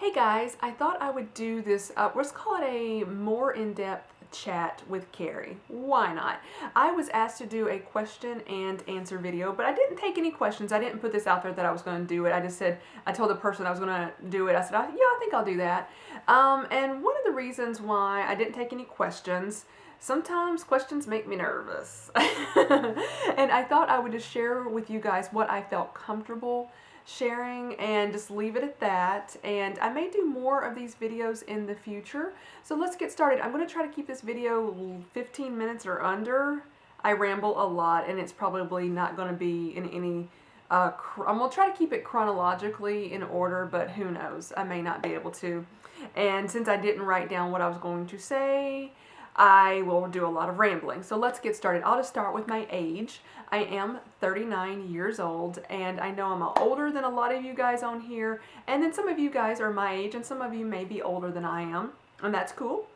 Hey guys, I thought I would do this, let's call it a more in-depth chat with Karrie. Why not? I was asked to do a question and answer video, but I didn't take any questions. I didn't put this out there that I was going to do it. I just said, I told the person I was going to do it. I said, yeah, I think I'll do that. And one of the reasons why I didn't take any questions, sometimes questions make me nervous. And I thought I would just share with you guys what I felt comfortable sharing and just leave it at that. And I may do more of these videos in the future. So let's get started. I'm going to try to keep this video 15 minutes or under. I ramble a lot and it's probably not going to be in any I'm going to try to keep it chronologically in order, but who knows, I may not be able to. And since I didn't write down what I was going to say, I will do a lot of rambling. So let's get started. I'll just start with my age. I am 39 years old, and I know I'm older than a lot of you guys on here, and then some of you guys are my age, and some of you may be older than I am, and that's cool.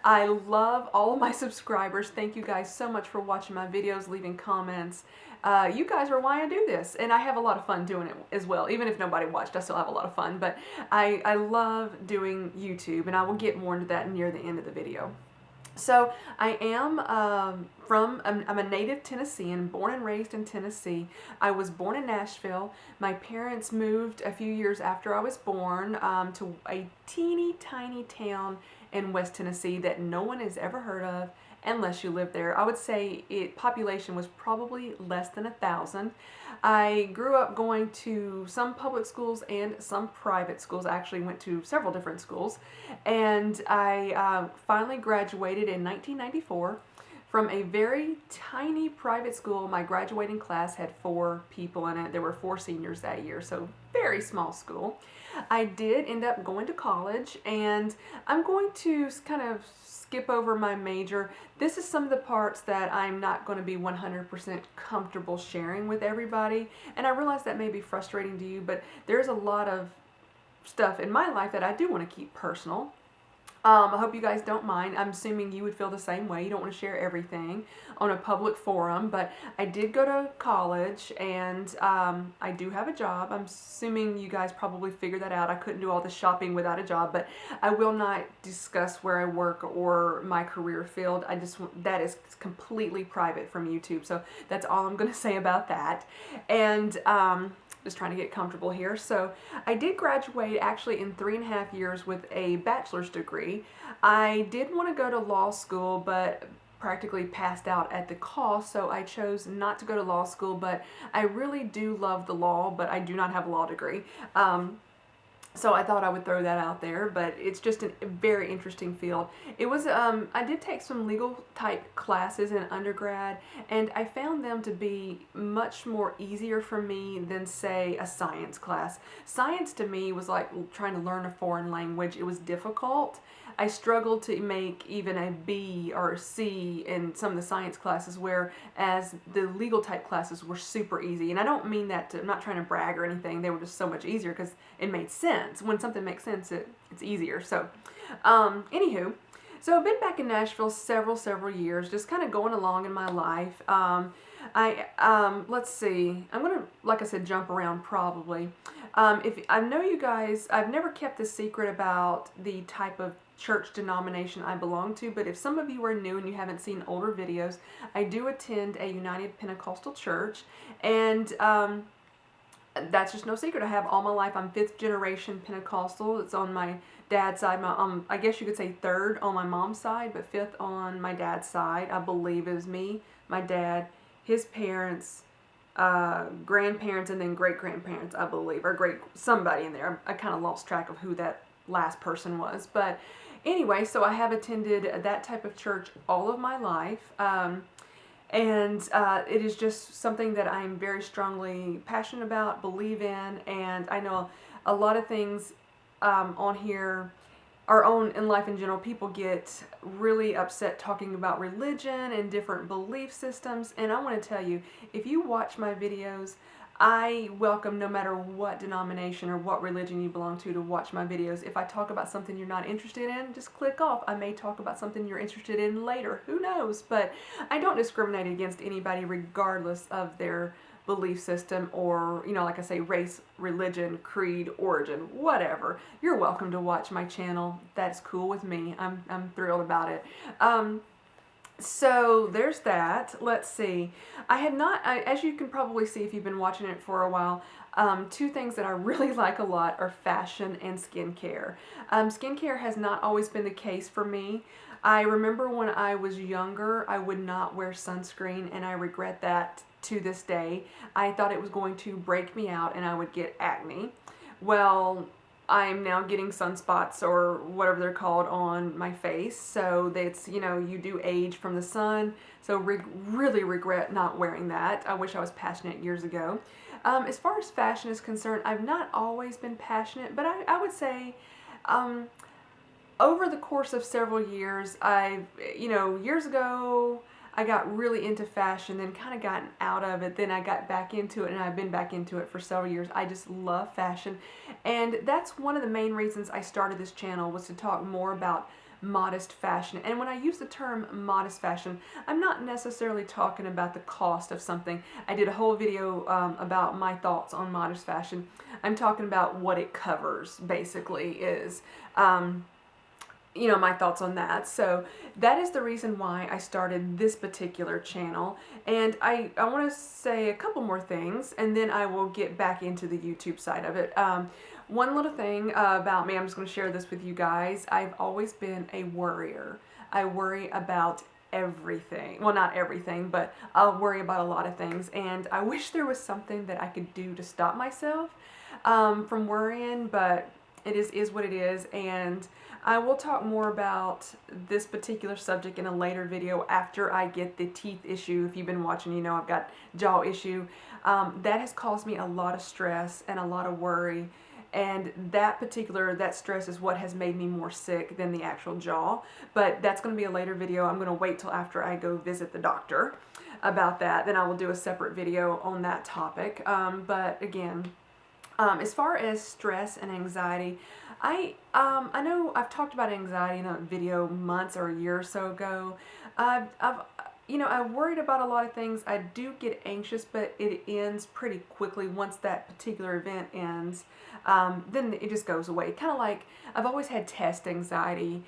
I love all of my subscribers. Thank you guys so much for watching my videos, leaving comments. You guys are why I do this, and I have a lot of fun doing it as well. Even if nobody watched, I still have a lot of fun, but I love doing YouTube, and I will get more into that near the end of the video. So I am I'm a native Tennessean, born and raised in Tennessee. I was born in Nashville. My parents moved a few years after I was born to a teeny tiny town in West Tennessee that no one has ever heard of unless you live there. I would say population was probably less than 1,000. I grew up going to some public schools and some private schools. I actually went to several different schools, and I finally graduated in 1994 from a very tiny private school. My graduating class had 4 people in it. There were 4 seniors that year, so very small school. I did end up going to college, and I'm going to kind of skip over my major. This is some of the parts that I'm not going to be 100% comfortable sharing with everybody, and I realize that may be frustrating to you, but there's a lot of stuff in my life that I do want to keep personal. I hope you guys don't mind. I'm assuming you would feel the same way. You don't want to share everything on a public forum, but I did go to college, and I do have a job. I'm assuming you guys probably figured that out. I couldn't do all the shopping without a job, but I will not discuss where I work or my career field. That is completely private from YouTube, so that's all I'm going to say about that. And just trying to get comfortable here. So I did graduate actually in 3.5 years with a bachelor's degree. I did want to go to law school, but practically passed out at the cost, so I chose not to go to law school, but I really do love the law, but I do not have a law degree. So I thought I would throw that out there, but it's just a very interesting field. It was, I did take some legal type classes in undergrad, and I found them to be much more easier for me than, say, a science class. Science to me was like trying to learn a foreign language. It was difficult. I struggled to make even a B or a C in some of the science classes, whereas the legal type classes were super easy. And I don't mean that I'm not trying to brag or anything. They were just so much easier because it made sense. When something makes sense, it's easier. So, anywho, so I've been back in Nashville several years, just kind of going along in my life. Let's see. I'm gonna, like I said, jump around probably. If I know you guys, I've never kept a secret about the type of church denomination I belong to, but if some of you are new and you haven't seen older videos, I do attend a United Pentecostal church, and that's just no secret. I have all my life. I'm 5th generation Pentecostal. It's on my dad's side. I guess you could say 3rd on my mom's side, but 5th on my dad's side. I believe it was me, my dad, his parents, grandparents, and then great-grandparents, I believe, or somebody in there. I kind of lost track of who that last person was, but anyway, so I have attended that type of church all of my life, and it is just something that I'm very strongly passionate about, believe in, and I know a lot of things on here, in life in general, people get really upset talking about religion and different belief systems, and I want to tell you, if you watch my videos, I welcome no matter what denomination or what religion you belong to watch my videos. If I talk about something you're not interested in, just click off. I may talk about something you're interested in later. Who knows? But I don't discriminate against anybody regardless of their belief system or, you know, like I say, race, religion, creed, origin, whatever, you're welcome to watch my channel. That's cool with me. I'm thrilled about it. So there's that. Let's see. I had not, as you can probably see if you've been watching it for a while, two things that I really like a lot are fashion and skincare. Skincare has not always been the case for me. I remember when I was younger, I would not wear sunscreen, and I regret that to this day. I thought it was going to break me out and I would get acne. Well, I'm now getting sunspots or whatever they're called on my face. So that's, you know, you do age from the sun. So really regret not wearing that. I wish I was passionate years ago. As far as fashion is concerned, I've not always been passionate, but I would say over the course of several years, years ago, I got really into fashion, then kind of gotten out of it. Then I got back into it, and I've been back into it for several years. I just love fashion, and that's one of the main reasons I started this channel, was to talk more about modest fashion. And when I use the term modest fashion, I'm not necessarily talking about the cost of something. I did a whole video about my thoughts on modest fashion. I'm talking about what it covers, basically, is you know, my thoughts on that. So that is the reason why I started this particular channel. And I want to say a couple more things, and then I will get back into the YouTube side of it. One little thing about me, I'm just going to share this with you guys. I've always been a worrier. I worry about everything. Well, not everything, but I'll worry about a lot of things. And I wish there was something that I could do to stop myself from worrying, but it is what it is. And I will talk more about this particular subject in a later video after I get the teeth issue. If you've been watching, you know I've got jaw issue. That has caused me a lot of stress and a lot of worry. And that stress is what has made me more sick than the actual jaw. But that's going to be a later video. I'm going to wait till after I go visit the doctor about that. Then I will do a separate video on that topic. But again, as far as stress and anxiety, I know I've talked about anxiety in a video months or a year or so ago. I've worried about a lot of things. I do get anxious, but it ends pretty quickly once that particular event ends. Then it just goes away. Kind of like I've always had test anxiety.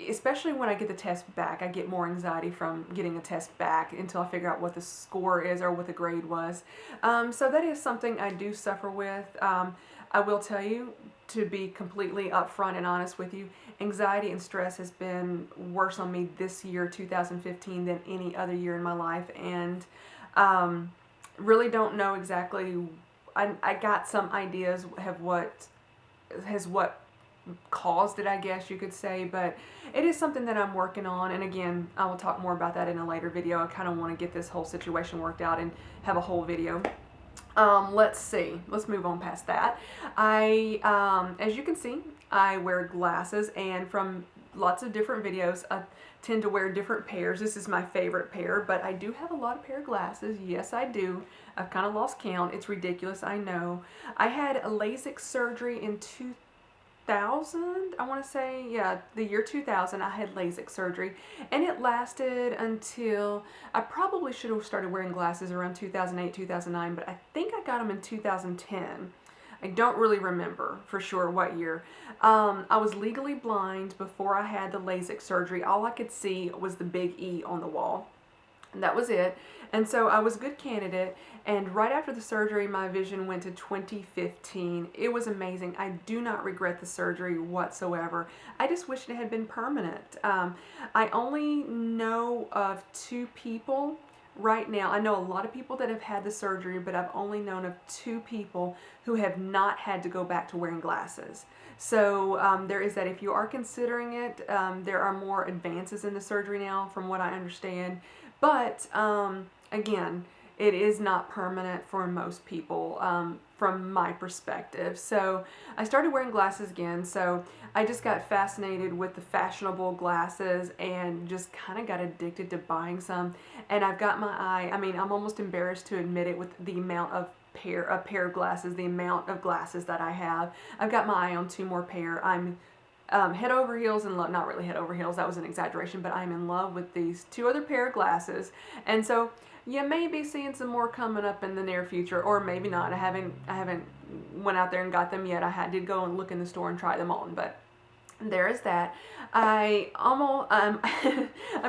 Especially when I get the test back, I get more anxiety from getting a test back until I figure out what the score is or what the grade was. So that is something I do suffer with. I will tell you, to be completely upfront and honest with you, anxiety and stress has been worse on me this year, 2015, than any other year in my life. And really don't know exactly. I got some ideas of what caused it, I guess you could say, but it is something that I'm working on. And again, I will talk more about that in a later video. I kind of want to get this whole situation worked out and have a whole video. Let's see. Let's move on past that. As you can see, I wear glasses, and from lots of different videos, I tend to wear different pairs. This is my favorite pair, but I do have a lot of pair of glasses. Yes, I do. I've kind of lost count. It's ridiculous, I know. I had a LASIK surgery in 2000, I want to say, yeah, the year 2000, I had LASIK surgery, and it lasted until, I probably should have started wearing glasses around 2008, 2009, but I think I got them in 2010. I don't really remember for sure what year. I was legally blind before I had the LASIK surgery. All I could see was the big E on the wall. And that was it. And so I was a good candidate, and right after the surgery my vision went to 2015. It was amazing. I do not regret the surgery whatsoever. I just wish it had been permanent. I only know of 2 people right now. I know a lot of people that have had the surgery, but I've only known of 2 people who have not had to go back to wearing glasses. So there is that. If you are considering it, there are more advances in the surgery now from what I understand. But again, it is not permanent for most people from my perspective. So I started wearing glasses again. So I just got fascinated with the fashionable glasses and just kind of got addicted to buying some. And I've got my eye, I mean, I'm almost embarrassed to admit it with the amount of pair of glasses, the amount of glasses that I have. I've got my eye on 2 more pair. I'm head over heels in love, not really head over heels, that was an exaggeration, but I'm in love with these 2 other pair of glasses. And so, you may be seeing some more coming up in the near future, or maybe not. I haven't went out there and got them yet. Did go and look in the store and try them on, but there is that. I almost I'm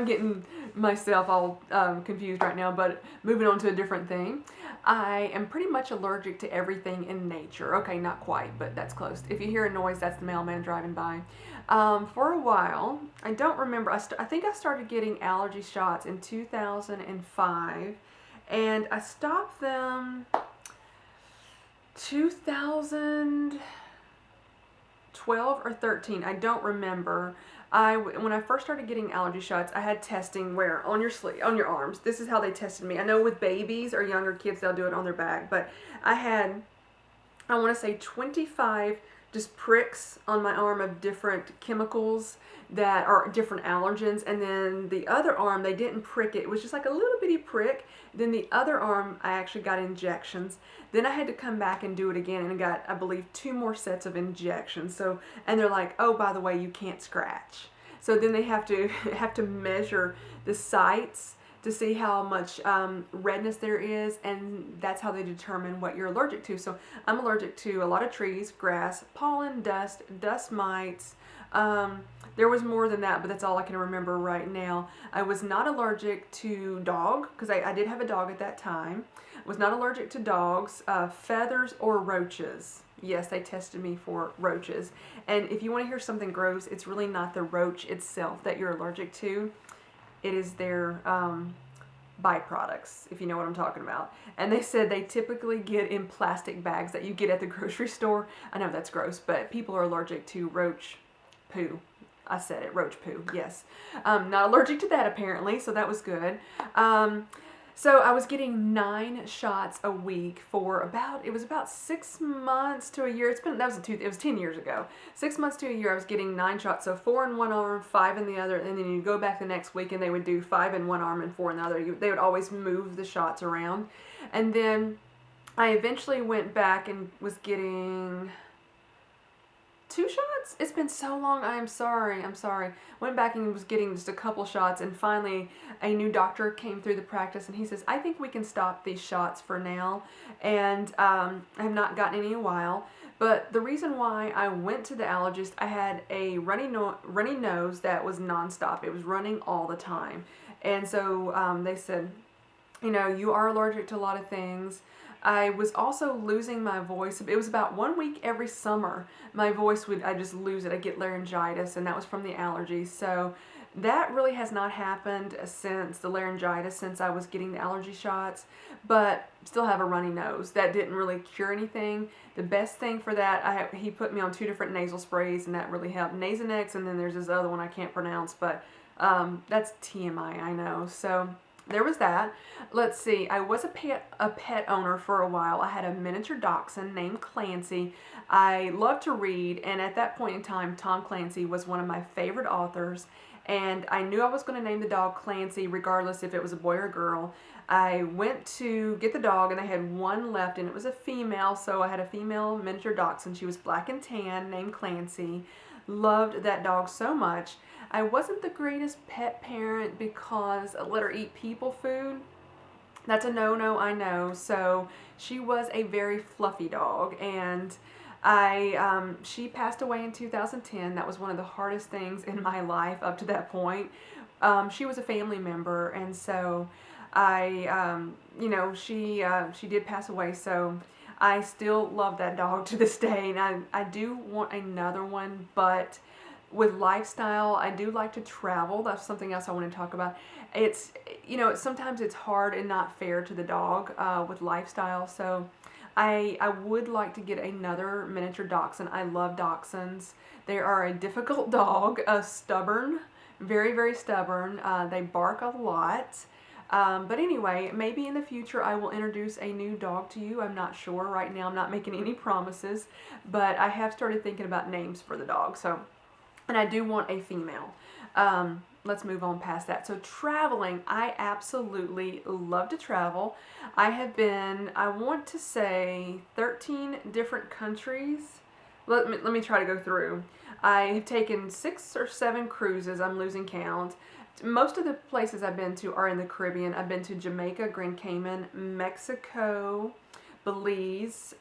getting myself all confused right now, but moving on to a different thing. I am pretty much allergic to everything in nature. Okay, not quite, but that's close. If you hear a noise, that's the mailman driving by. For a while, I don't remember. I think I started getting allergy shots in 2005, and I stopped them 2012 or 13. I don't remember. When I first started getting allergy shots, I had testing where on your sleeve, on your arms. This is how they tested me. I know with babies or younger kids, they'll do it on their back, but I want to say 25 just pricks on my arm of different chemicals that are different allergens, and then the other arm, they didn't prick it. It was just like a little bitty prick. Then the other arm, I actually got injections. Then I had to come back and do it again, and I got, I believe, 2 more sets of injections. So, and they're like, oh, by the way, you can't scratch. So then they have to measure the sites to see how much redness there is, and that's how they determine what you're allergic to. So I'm allergic to a lot of trees, grass, pollen, dust mites. There was more than that, but that's all I can remember right now. I was not allergic to dog, because I did have a dog at that time. I was not allergic to dogs, feathers, or roaches. Yes, they tested me for roaches. And if you want to hear something gross, it's really not the roach itself that you're allergic to. It is their byproducts, if you know what I'm talking about. And they said they typically get in plastic bags that you get at the grocery store. I know that's gross, but people are allergic to roach poo. I said it, roach poo, yes. Not allergic to that apparently, so that was good. So I was getting 9 shots a week for about 6 months to a year. It was 10 years ago. 6 months to a year I was getting 9 shots. So 4 in one arm, 5 in the other, and then you go back the next week and they would do 5 in one arm and 4 in the other. They would always move the shots around. And then I eventually went back and was getting 2 shots? It's been so long. I'm sorry. Went back and was getting just a couple shots, and finally a new doctor came through the practice and he says, I think we can stop these shots for now. And I have not gotten any in a while. But the reason why I went to the allergist, I had a runny nose that was nonstop. It was running all the time. And so they said, you know, you are allergic to a lot of things. I was also losing my voice. It was about 1 week every summer. My voice I just lose it. I get laryngitis, and that was from the allergies. So that really has not happened since the laryngitis, since I was getting the allergy shots, but still have a runny nose. That didn't really cure anything. The best thing for that, he put me on 2 different nasal sprays, and that really helped. Nasonex, and then there's this other one I can't pronounce, but that's TMI, I know. So there was that. Let's see. I was a pet owner for a while. I had a miniature dachshund named Clancy. I loved to read, and at that point in time, Tom Clancy was one of my favorite authors, and I knew I was going to name the dog Clancy regardless if it was a boy or a girl. I went to get the dog, and they had 1 left, and it was a female, so I had a female miniature dachshund. She was black and tan, named Clancy. Loved that dog so much. I wasn't the greatest pet parent because I let her eat people food. That's a no-no, I know. So she was a very fluffy dog, and she passed away in 2010. That was one of the hardest things in my life up to that point. She was a family member, and so she did pass away. So I still love that dog to this day, and I do want another one, but with lifestyle, I do like to travel. That's something else I want to talk about. It's, sometimes it's hard and not fair to the dog with lifestyle. So I would like to get another miniature dachshund. I love dachshunds. They are a difficult dog, stubborn, very, very stubborn. They bark a lot. But anyway, maybe in the future I will introduce a new dog to you. I'm not sure. Right now I'm not making any promises, but I have started thinking about names for the dog. And I do want a female. Let's move on past that. So traveling, I absolutely love to travel. I have been, I want to say 13 different countries. Let me try to go through. I have taken 6 or 7 cruises. I'm losing count. most of the places I've been to are in the Caribbean. I've been to Jamaica, Grand Cayman, Mexico, Belize,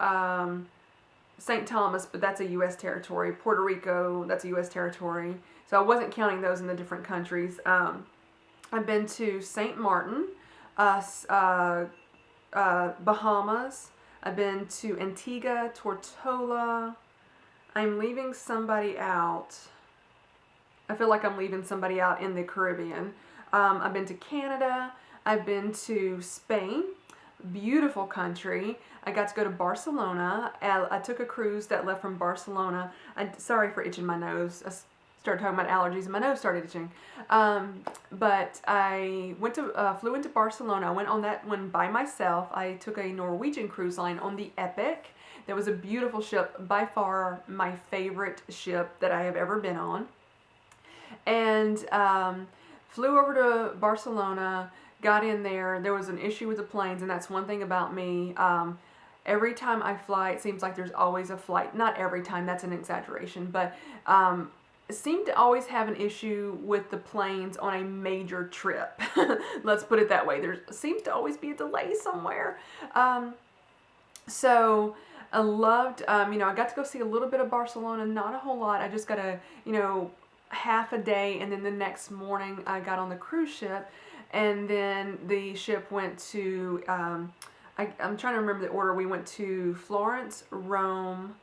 St. Thomas, but that's a U.S. territory. Puerto Rico, that's a U.S. territory. So I wasn't counting those in the different countries. I've been to St. Martin, Bahamas. I've been to Antigua, Tortola. I'm leaving somebody out. I feel like I'm leaving somebody out in the Caribbean. I've been to Canada. I've been to Spain. Beautiful country. I got to go to Barcelona. I took a cruise that left from Barcelona. Sorry for itching my nose. I started talking about allergies and my nose started itching. But I flew into Barcelona. I went on that one by myself. I took a Norwegian cruise line on the Epic. That was a beautiful ship, by far my favorite ship that I have ever been on. And flew over to Barcelona, got in there. There was an issue with the planes, and that's one thing about me. Every time I fly, it seems like there's always a flight. Not every time, that's an exaggeration, but seem to always have an issue with the planes on a major trip. Let's put it that way. There seems to always be a delay somewhere. So I loved, I got to go see a little bit of Barcelona, not a whole lot. I just got half a day, and then the next morning I got on the cruise ship, and then the ship went to, I'm trying to remember the order. We went to Florence, Rome,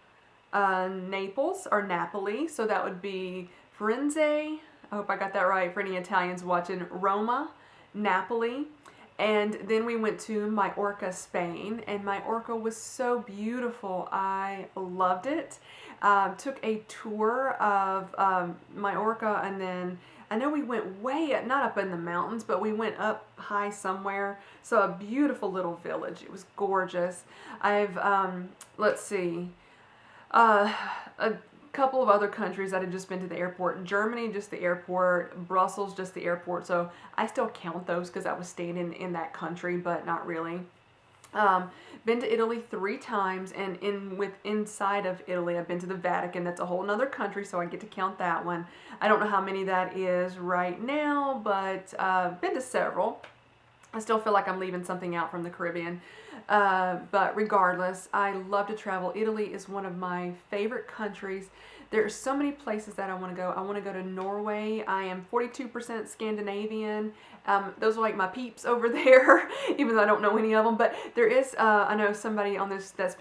Naples, or Napoli, so that would be Firenze, I hope I got that right for any Italians watching, Roma, Napoli, and then we went to Majorca, Spain, and Majorca was so beautiful. I loved it. Took a tour of Majorca, and then I know we went way up, not up in the mountains, but we went up high somewhere. So a beautiful little village. It was gorgeous. I've, let's see, a couple of other countries that had just been to the airport. Germany, just the airport. Brussels, just the airport. So I still count those because I was staying in that country, but not really. Been to Italy 3 times, and inside of Italy, I've been to the Vatican. That's a whole nother country, so I get to count that one. I don't know how many that is right now, but been to several. I still feel like I'm leaving something out from the Caribbean. But regardless, I love to travel. Italy is one of my favorite countries. There are so many places that I want to go. I want to go to Norway. I am 42% Scandinavian. Those are like my peeps over there, even though I don't know any of them. But there is, I know somebody on this that's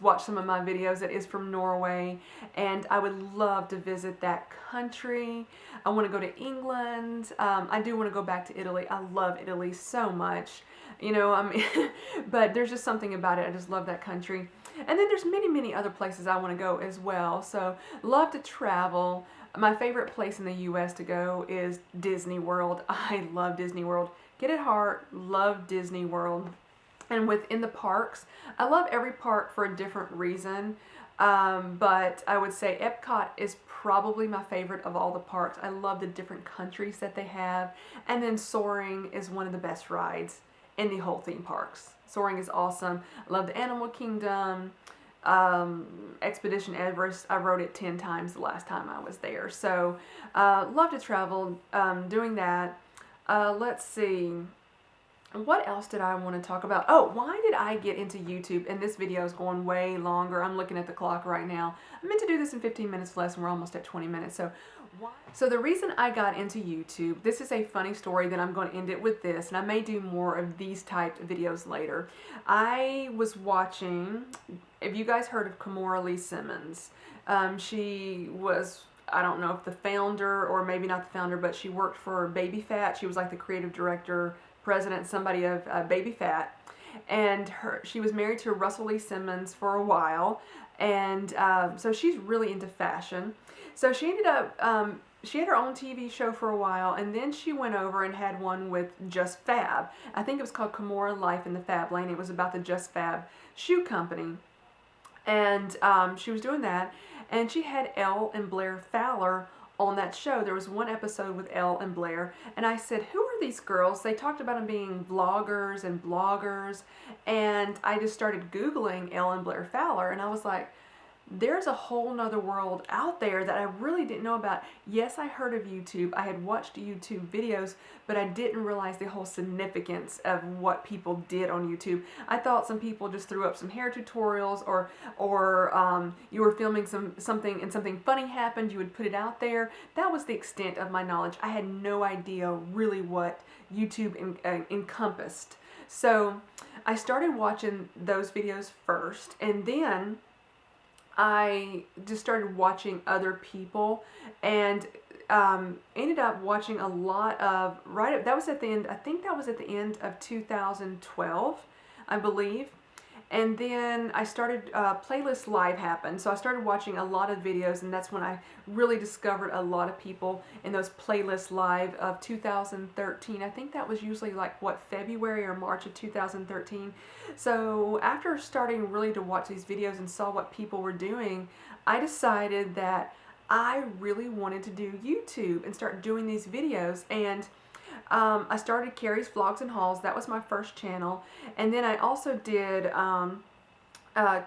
watched some of my videos that is from Norway, and I would love to visit that country. I want to go to England. I do want to go back to Italy. I love Italy so much. But there's just something about it. I just love that country. And then there's many, many other places I want to go as well. So love to travel. My favorite place in the U.S. to go is Disney World. I love Disney World. Get at heart, love Disney World. And within the parks, I love every park for a different reason. But I would say Epcot is probably my favorite of all the parks. I love the different countries that they have. And then Soaring is one of the best rides in the whole theme parks. Soaring is awesome. I love the Animal Kingdom, Expedition Everest. I rode it 10 times the last time I was there. So love to travel doing that. Let's see. What else did I want to talk about? Oh, why did I get into YouTube? And this video is going way longer. I'm looking at the clock right now. I meant to do this in 15 minutes less, and we're almost at 20 minutes. So the reason I got into YouTube, this is a funny story that I'm going to end it with this, and I may do more of these type videos later. I was watching, have you guys heard of Kimora Lee Simmons? She was, I don't know if the founder, or maybe not the founder, but she worked for Baby Phat. She was like the creative director, president, somebody of Baby Phat. And she was married to Russell Lee Simmons for a while, and so she's really into fashion. So she ended up, she had her own TV show for a while, and then she went over and had one with Just Fab. I think it was called Kimora Life in the Fab Lane. It was about the Just Fab shoe company. And she was doing that, and she had Elle and Blair Fowler on that show. There was one episode with Elle and Blair, and I said, who are these girls? They talked about them being vloggers and bloggers, and I just started Googling Elle and Blair Fowler, and I was like, there's a whole nother world out there that I really didn't know about. Yes, I heard of YouTube. I had watched YouTube videos, but I didn't realize the whole significance of what people did on YouTube. I thought some people just threw up some hair tutorials, or you were filming something and something funny happened, you would put it out there. That was the extent of my knowledge. I had no idea really what YouTube encompassed. So I started watching those videos first, and then I just started watching other people, and ended up watching a lot of, that was at the end, I think that was at the end of 2012, I believe. And then I started, Playlist Live happened, so I started watching a lot of videos, and that's when I really discovered a lot of people in those Playlist Live of 2013. I think that was usually like, what, February or March of 2013. So after starting really to watch these videos and saw what people were doing, I decided that I really wanted to do YouTube and start doing these videos. And I started Karrie's Vlogs and Hauls. That was my first channel. And then I also did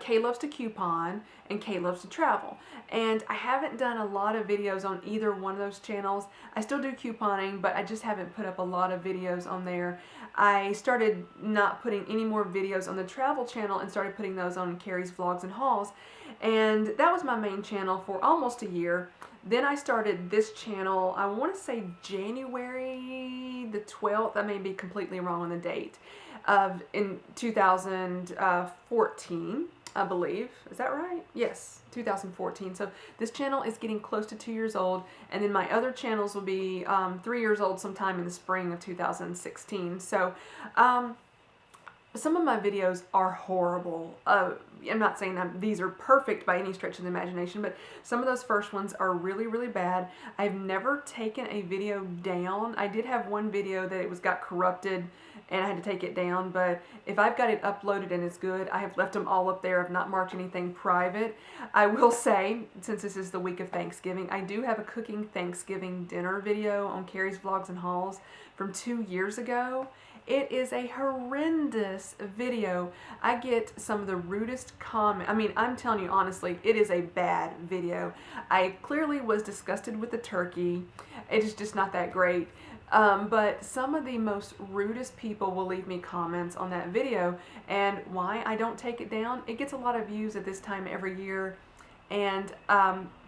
Kay Loves to Coupon and Kay Loves to Travel. And I haven't done a lot of videos on either one of those channels. I still do couponing, but I just haven't put up a lot of videos on there. I started not putting any more videos on the travel channel and started putting those on Karrie's Vlogs and Hauls. And that was my main channel for almost a year. Then I started this channel, I want to say January the 12th, I may be completely wrong on the date, in 2014, I believe. Is that right? Yes, 2014. So this channel is getting close to 2 years old, and then my other channels will be 3 years old sometime in the spring of 2016. So some of my videos are horrible. I'm not saying that these are perfect by any stretch of the imagination, but some of those first ones are really, really bad. I've never taken a video down. I did have one video that it got corrupted and I had to take it down, but if I've got it uploaded and it's good, I have left them all up there. I've not marked anything private. I will say, since this is the week of Thanksgiving, I do have a cooking Thanksgiving dinner video on Karrie's Vlogs and Hauls from 2 years ago. It is a horrendous video. I get some of the rudest comments. I mean, I'm telling you honestly, it is a bad video. I clearly was disgusted with the turkey. It is just not that great. But some of the most rudest people will leave me comments on that video, and why I don't take it down. It gets a lot of views at this time every year. And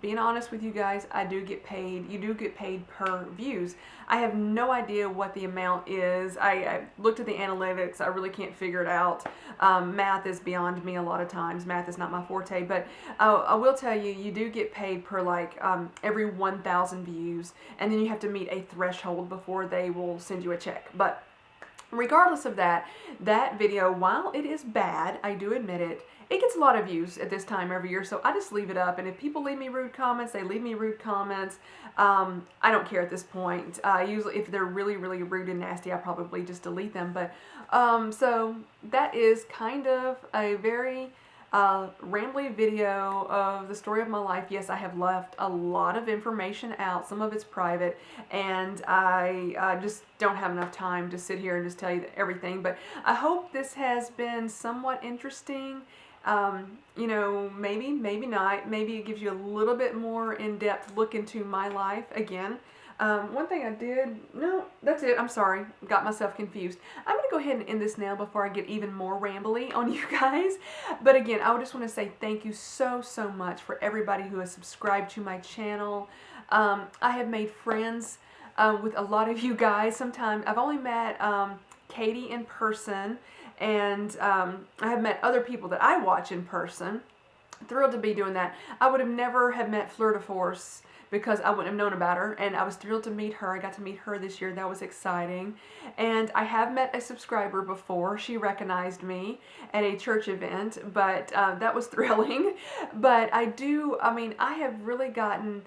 being honest with you guys, I do get paid. You do get paid per views. I have no idea what the amount is. I looked at the analytics. I really can't figure it out. Math is beyond me a lot of times. Math is not my forte. But I will tell you, you do get paid per like every 1,000 views. And then you have to meet a threshold before they will send you a check. But regardless of that, that video, while it is bad, I do admit it, it gets a lot of views at this time every year, so I just leave it up. And if people leave me rude comments, they leave me rude comments. I don't care at this point. Usually, if they're really, really rude and nasty, I probably just delete them. But so that is kind of a very rambly video of the story of my life. Yes, I have left a lot of information out. Some of it's private, and I just don't have enough time to sit here and just tell you everything. But I hope this has been somewhat interesting. You know, maybe not. Maybe it gives you a little bit more in-depth look into my life. Again, one thing I did, no, that's it. I'm sorry. Got myself confused. I'm going to go ahead and end this now before I get even more rambly on you guys. But again, I just want to say thank you so, so much for everybody who has subscribed to my channel. I have made friends with a lot of you guys. Sometimes I've only met Katie in person, and I have met other people that I watch in person. Thrilled to be doing that. I would have never have met Fleur de Force because I wouldn't have known about her, and I was thrilled to meet her. I got to meet her this year. That was exciting. And I have met a subscriber before. She recognized me at a church event, but that was thrilling. But I have really gotten,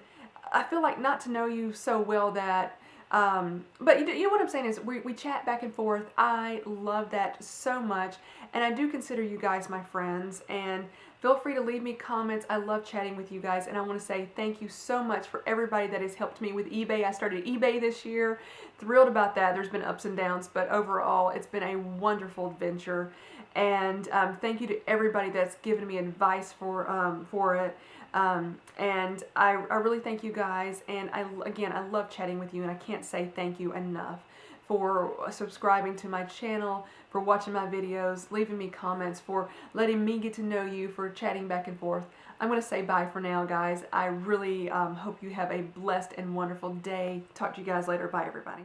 I feel like, not to know you so well that but you know what I'm saying is we chat back and forth. I love that so much, and I do consider you guys my friends, and feel free to leave me comments. I love chatting with you guys, and I want to say thank you so much for everybody that has helped me with eBay. I started eBay this year. Thrilled about that. There's been ups and downs, but overall it's been a wonderful adventure. And thank you to everybody that's given me advice for it. And I really thank you guys. And again, I love chatting with you, and I can't say thank you enough for subscribing to my channel, for watching my videos, leaving me comments, for letting me get to know you, for chatting back and forth. I'm going to say bye for now, guys. I really hope you have a blessed and wonderful day. Talk to you guys later. Bye, everybody.